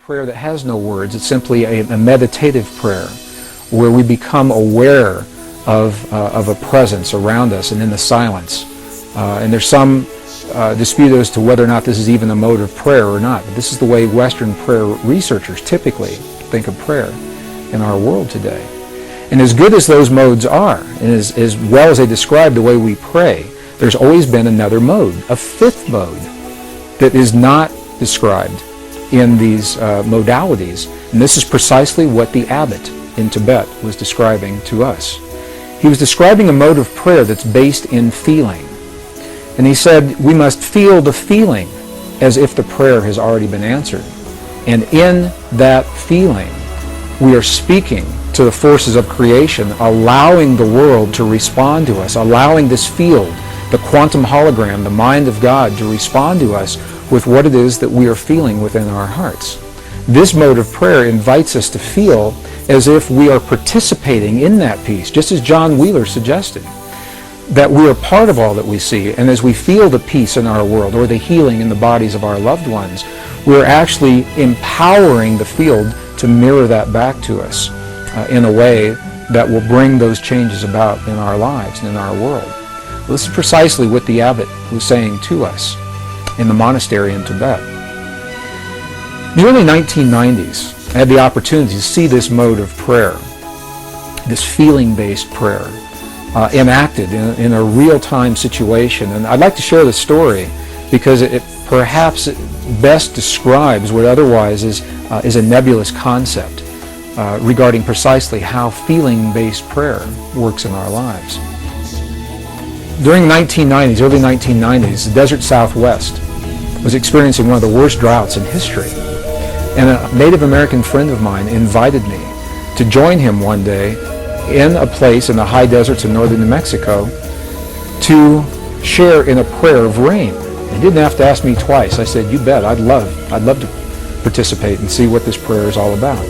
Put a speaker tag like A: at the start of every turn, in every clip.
A: prayer that has no words. It's simply a meditative prayer where we become aware of a presence around us and in the silence. And there's some dispute as to whether or not this is even a mode of prayer or not. But this is the way Western prayer researchers typically think of prayer in our world today. And as good as those modes are, and as well as they describe the way we pray, there's always been another mode, a fifth mode, that is not described in these modalities. And this is precisely what the abbot in Tibet was describing to us. He was describing a mode of prayer that's based in feeling. And he said we must feel the feeling as if the prayer has already been answered. And in that feeling, we are speaking to the forces of creation, allowing the world to respond to us, allowing this field, the quantum hologram, the mind of God, to respond to us with what it is that we are feeling within our hearts. This mode of prayer invites us to feel as if we are participating in that peace, just as John Wheeler suggested, that we are part of all that we see. And as we feel the peace in our world or the healing in the bodies of our loved ones, we're actually empowering the field to mirror that back to us in a way that will bring those changes about in our lives and in our world. Well, this is precisely what the abbot was saying to us in the monastery in Tibet. In the early 1990s, I had the opportunity to see this mode of prayer, this feeling-based prayer, enacted in a real-time situation. And I'd like to share the story because it perhaps best describes what otherwise is a nebulous concept regarding precisely how feeling-based prayer works in our lives. During the 1990s, early 1990s, the desert Southwest was experiencing one of the worst droughts in history. And a Native American friend of mine invited me to join him one day in a place in the high deserts of northern New Mexico to share in a prayer of rain. He didn't have to ask me twice. I said, "You bet, I'd love to participate and see what this prayer is all about."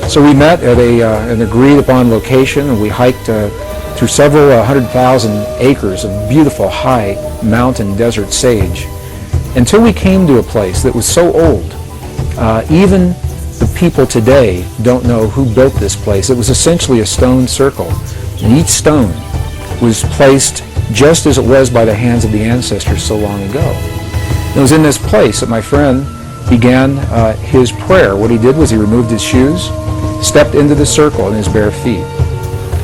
A: So we met at an agreed upon location, and we hiked through several 100,000 acres of beautiful high mountain desert sage until we came to a place that was so old. Even the people today don't know who built this place. It was essentially a stone circle, and each stone was placed just as it was by the hands of the ancestors so long ago. It was in this place that my friend began his prayer. What he did was he removed his shoes, stepped into the circle in his bare feet.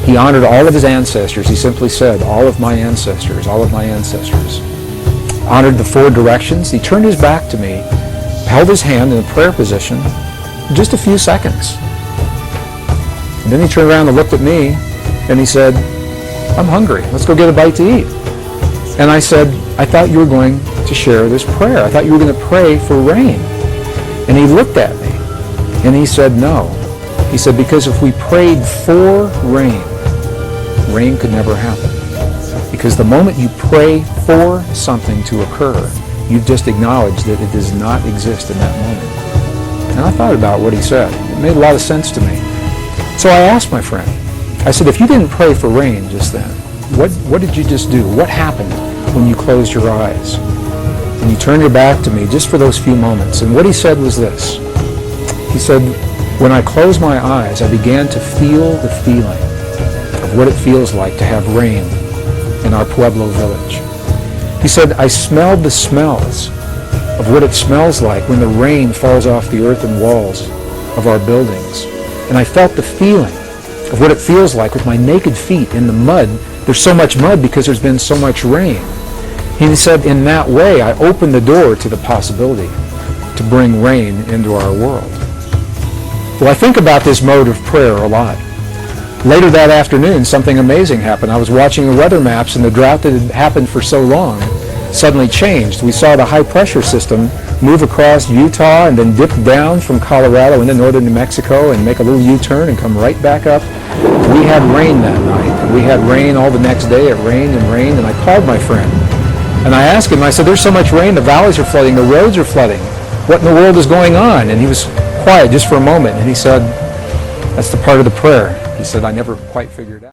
A: He honored all of his ancestors. He simply said, "All of my ancestors, all of my ancestors." Honored the four directions. He turned his back to me, held his hand in a prayer position for just a few seconds. And then he turned around and looked at me and he said, "I'm hungry. Let's go get a bite to eat." And I said, "I thought you were going to share this prayer. I thought you were going to pray for rain." And he looked at me and he said, "No." He said, "Because if we prayed for rain, rain could never happen. Because the moment you pray for something to occur, you've just acknowledged that it does not exist in that moment." And I thought about what he said. It made a lot of sense to me. So I asked my friend, I said, "If you didn't pray for rain just then, what did you just do? What happened when you closed your eyes? And you turned your back to me just for those few moments?" And what he said was this. He said, "When I closed my eyes, I began to feel the feeling of what it feels like to have rain in our Pueblo village." He said, "I smelled the smells of what it smells like when the rain falls off the earthen walls of our buildings. And I felt the feeling of what it feels like with my naked feet in the mud. There's so much mud because there's been so much rain." He said, "In that way, I opened the door to the possibility to bring rain into our world." Well, I think about this mode of prayer a lot. Later that afternoon, something amazing happened. I was watching the weather maps, and the drought that had happened for so long suddenly changed. We saw the high-pressure system move across Utah and then dip down from Colorado into northern New Mexico and make a little U-turn and come right back up. We had rain that night, and we had rain all the next day. It rained and rained, and I called my friend. And I asked him, I said, "There's so much rain, the valleys are flooding, the roads are flooding. What in the world is going on?" And he was quiet just for a moment, and he said, "That's the part of the prayer." He said, "I never quite figured out."